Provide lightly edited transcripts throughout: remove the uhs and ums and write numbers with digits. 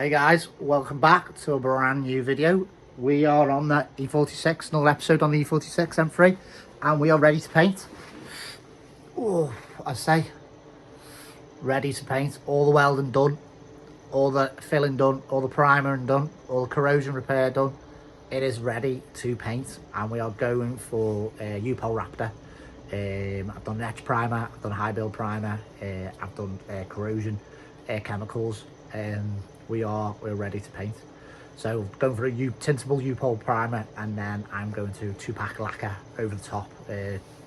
Hey guys, welcome back to a brand new video. We are on the E46, another episode on the E46 M3, and we are ready to paint. Oh, I say, ready to paint. All the welding done, all the filling done, all the primering done, all the corrosion repair done. It is ready to paint, and we are going for U-Pole Raptor. I've done etch primer, I've done high build primer, I've done corrosion chemicals. We're ready to paint. So going for a tintable U-Pole primer, and then I'm going to 2-pack lacquer over the top.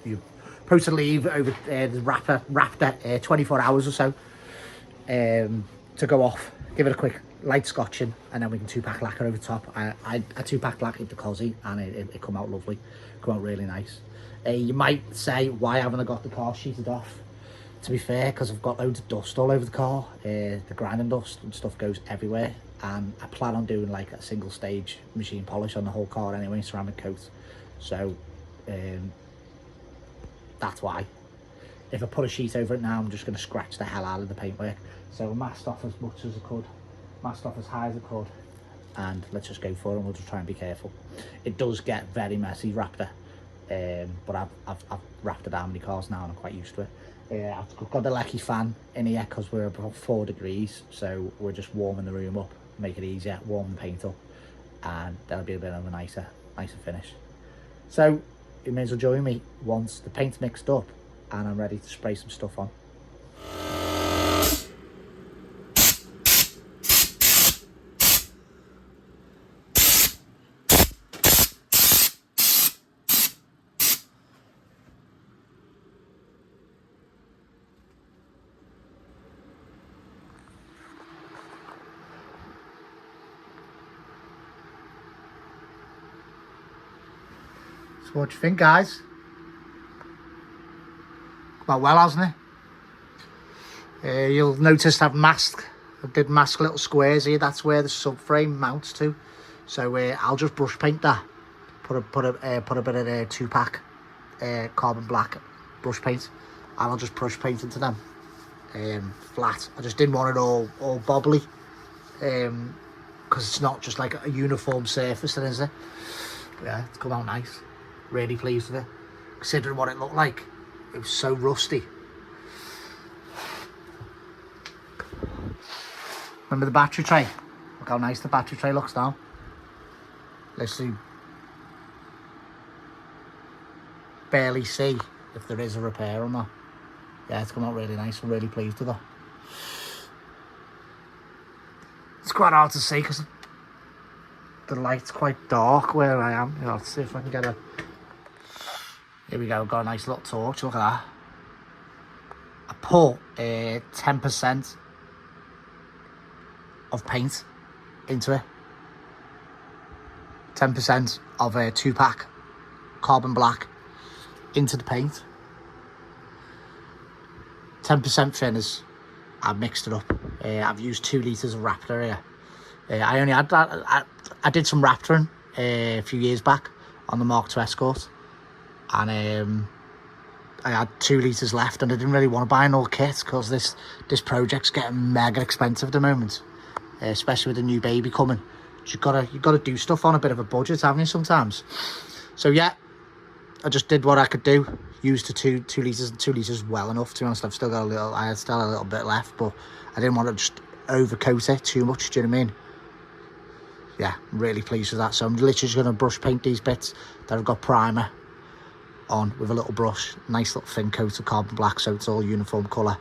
You supposed to leave over the Raptor 24 hours or so to go off, give it a quick light scotching, and then we can 2-pack lacquer over the top. I 2-pack lacquer to Cosy, and it come out lovely, come out really nice. You might say, why haven't I got the car sheeted off? To be fair, because I've got loads of dust all over the car. The grinding dust and stuff goes everywhere, and I plan on doing like a single stage machine polish on the whole car anyway, ceramic coat. So that's why. If I put a sheet over it now, I'm just going to scratch the hell out of the paintwork. So I masked off as much as I could, masked off as high as I could, and let's just go for it, and we'll just try and be careful. It does get very messy, Raptor, but I've wrapped it down many cars now and I'm quite used to it. I've got the Lecky fan in here because we're about 4 degrees, so we're just warming the room up, make it easier, warm the paint up, and that'll be a bit of a nicer finish. So you may as well join me once the paint's mixed up and I'm ready to spray some stuff on. So what do you think, guys? Come out well, hasn't it? You'll notice I did mask little squares here. That's where the subframe mounts to. So I'll just brush paint that. Put a bit of 2-pack carbon black brush paint, and I'll just brush paint into them flat. I just didn't want it all bobbly, because it's not just like a uniform surface, then, is it? But yeah, it's come out nice. Really pleased with it, considering what it looked like. It was so rusty. Remember the battery tray? Look how nice the battery tray looks now. Let's see. Barely see if there is a repair or not. Yeah, it's come out really nice. I'm really pleased with it. It's quite hard to see because the light's quite dark where I am. Let's see if I can get a... Here we go, got a nice little torch, look at that. I put 10% of paint into it. 10% of a 2-pack carbon black into the paint. 10% thinners. I've mixed it up. I've used 2 litres of Raptor here. I only had that. I did some Raptoring a few years back on the Mark II Escort. And I had 2 litres left, and I didn't really want to buy an old kit because this project's getting mega expensive at the moment, especially with the new baby coming. You've got to do stuff on a bit of a budget, haven't you, sometimes? So yeah, I just did what I could do. Used the 2 litres, and 2 litres well enough. To be honest, I had still a little bit left, but I didn't want to just overcoat it too much. Do you know what I mean? Yeah, I'm really pleased with that. So I'm literally just going to brush paint these bits that I've got primer on with a little brush, nice little thin coat of carbon black, so it's all uniform colour,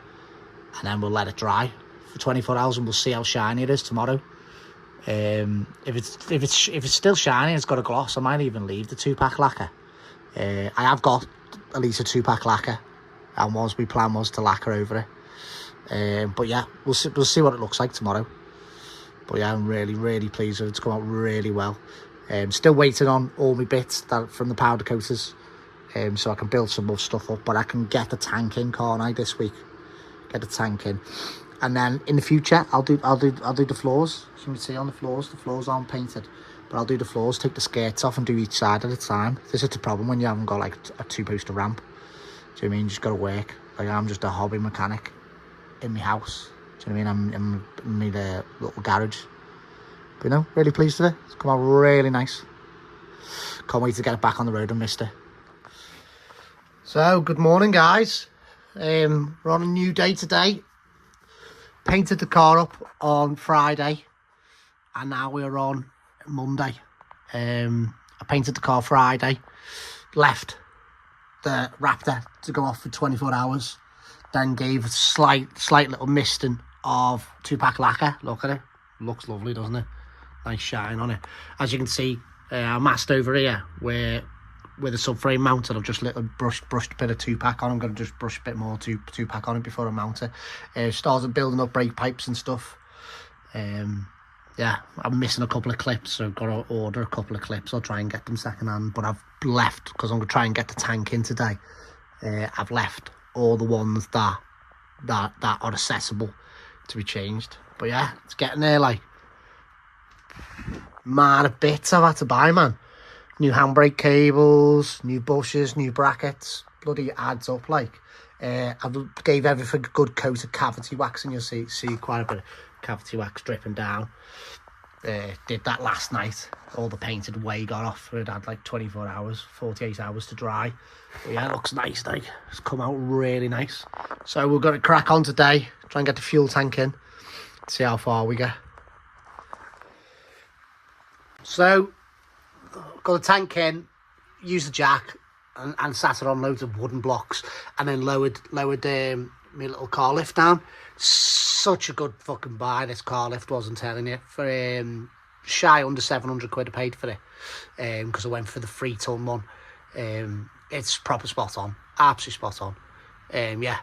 and then we'll let it dry for 24 hours and we'll see how shiny it is tomorrow. If it's still shiny, it's got a gloss, I might even leave the 2-pack lacquer. I have got at least a 2-pack lacquer, and my plan was to lacquer over it. But yeah, we'll see what it looks like tomorrow. But yeah, I'm really pleased with it. It's come out really well. Still waiting on all my bits from the powder coaters, so I can build some more stuff up, but I can get the tank in, can't I, this week? Get the tank in, and then in the future I'll do the floors. As you can see on the floors aren't painted, but I'll do the floors, take the skirts off and do each side at a time. This is the problem when you haven't got like a 2-poster ramp. Do you know what I mean? You just got to work. Like, I'm just a hobby mechanic in my house. Do you know what I mean? I'm in my little garage. But you know, really pleased with it. It's come out really nice. Can't wait to get it back on the road and missed it. So, good morning, guys. We're on a new day today. Painted the car up on Friday, and now we're on Monday. I painted the car Friday, left the Raptor to go off for 24 hours, then gave a slight little misting of 2-pack lacquer. Look at it. Looks lovely, doesn't it? Nice shine on it. As you can see, our mast over here, where the subframe mounted, I've just brushed a bit of 2-pack on. I'm going to just brush a bit more 2-pack on it before I mount it. Started building up brake pipes and stuff. Yeah, I'm missing a couple of clips, so I've got to order a couple of clips. I'll try and get them second hand, but I've left, because I'm going to try and get the tank in today. I've left all the ones that are accessible to be changed. But yeah, it's getting there, like. Man, a bits I've had to buy, man. New handbrake cables, new bushes, new brackets. Bloody adds up, like. I gave everything a good coat of cavity wax, and you'll see quite a bit of cavity wax dripping down. Did that last night. All the painted way got off. It had like 24 hours, 48 hours to dry. But yeah, it looks nice, like. It's come out really nice. So we're going to crack on today, try and get the fuel tank in, see how far we get. So, got the tank in, used the jack, and sat it on loads of wooden blocks, and then lowered my little car lift down. Such a good fucking buy, this car lift was, I'm telling you. For shy under 700 quid I paid for it, because I went for the 3-ton one. It's proper spot on, absolutely spot on. Yeah,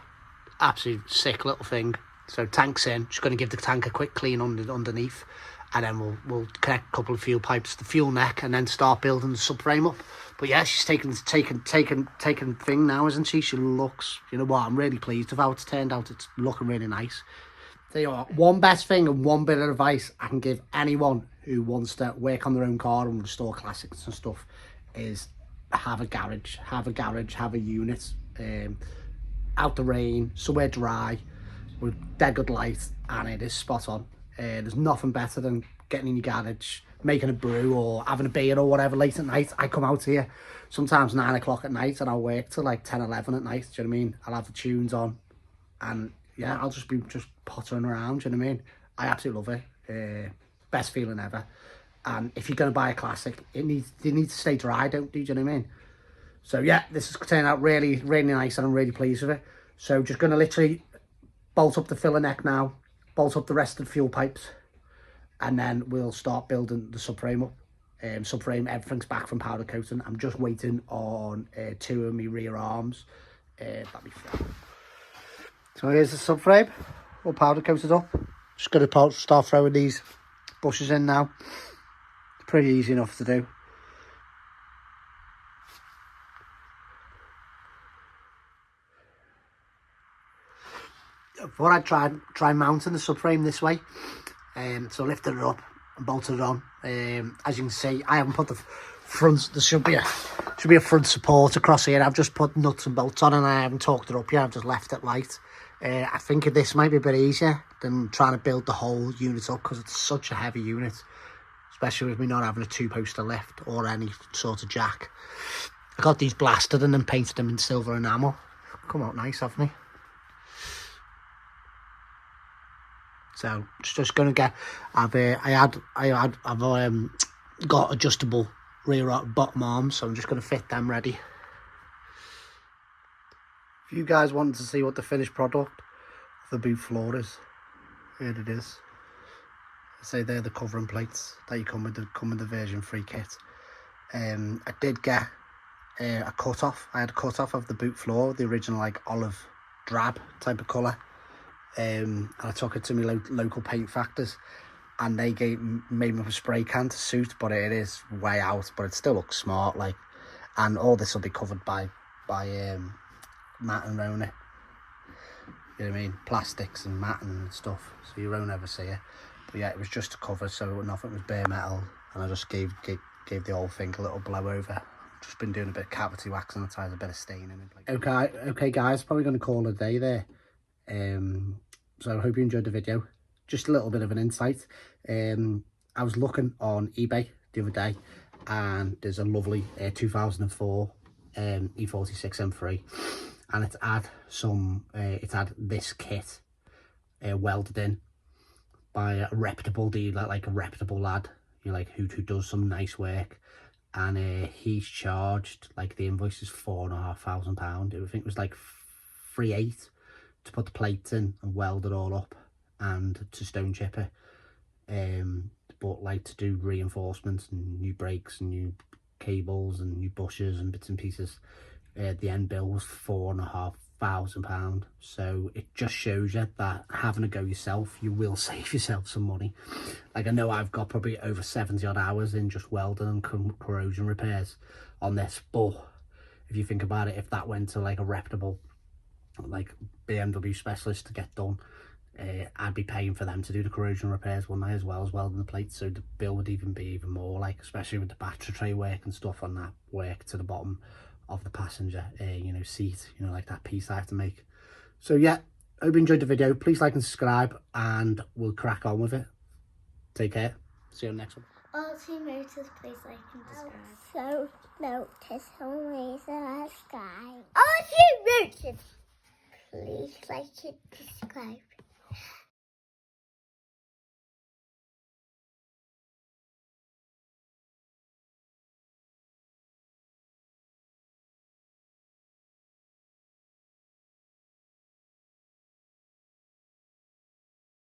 absolutely sick little thing. So tank's in, just going to give the tank a quick clean underneath, and then we'll connect a couple of fuel pipes to the fuel neck, and then start building the subframe up. But yeah, she's taking thing now, isn't she? She looks, you know what, I'm really pleased with how it's turned out. It's looking really nice. Tell you what, one best thing and one bit of advice I can give anyone who wants to work on their own car and restore classics and stuff is have a garage, have a unit, out the rain, somewhere dry, with dead good light, and it is spot on. There's nothing better than getting in your garage, making a brew or having a beer or whatever late at night. I come out here sometimes 9 o'clock at night, and I'll work till like 10, 11 at night. Do you know what I mean? I'll have the tunes on, and yeah, I'll just be pottering around. Do you know what I mean? I absolutely love it. Best feeling ever. And if you're going to buy a classic, they need to stay dry, don't they? Do you know what I mean? So yeah, this has turned out really, really nice, and I'm really pleased with it. So just going to literally bolt up the filler neck now, bolt up the rest of the fuel pipes, and then we'll start building the subframe up. Subframe, everything's back from powder coating. I'm just waiting on 2 of my rear arms. That'll be fine. So here's the subframe, all powder coated up. Just going to start throwing these bushes in now. It's pretty easy enough to do. Before I try mounting the subframe this way, so lifted it up and bolted it on. As you can see, I haven't put the front. There should be a front support across here. I've just put nuts and bolts on, and I haven't torqued it up yet. I've just left it light. I think this might be a bit easier than trying to build the whole unit up, because it's such a heavy unit, especially with me not having a 2-poster lift or any sort of jack. I got these blasted and then painted them in silver enamel. Come out nice, haven't they? So just gonna get. I've got adjustable rear bottom arms, so I'm just gonna fit them ready. If you guys wanted to see what the finished product of the boot floor is, here it is. I say they're the covering plates that you come with the version 3 kit. I did get a cut off. I had a cut off of the boot floor, the original like olive drab type of colour. And I took it to my local paint factors, and they made me up a spray can to suit, but it is way out, but it still looks smart, like. And all this will be covered by matting around it. You know what I mean? Plastics and matting and stuff, so you won't ever see it. But yeah, it was just to cover, so nothing was bare metal, and I just gave the whole thing a little blow over. Just been doing a bit of cavity wax on the tires, a bit of staining. Okay guys, probably going to call it a day there. So I hope you enjoyed the video. Just a little bit of an insight. I was looking on eBay the other day, and there's a lovely 2004 E46 M3, and it's had this kit welded in by a reputable dealer, like a reputable lad, you know, like who does some nice work. And he's charged, like, the invoice is £4,500. I think it was like 3,800 to put the plates in and weld it all up and to stone chip it. But like to do reinforcements and new brakes and new cables and new bushers and bits and pieces, the end bill was £4,500. So it just shows you that having a go yourself, you will save yourself some money. Like, I know I've got probably over 70 odd hours in just welding and corrosion repairs on this, but if you think about it, if that went to like a reputable like BMW specialist to get done, I'd be paying for them to do the corrosion repairs, wouldn't I, as well as welding the plates. So the bill would even be even more, like, especially with the battery tray work and stuff on that work to the bottom of the passenger you know, seat, you know, like that piece I have to make. So yeah, hope you enjoyed the video. Please like and subscribe, and we'll crack on with it. Take care. See you on the next one. RT Motors, please like and subscribe. So notice always subscribe. RT Motors, please like and subscribe.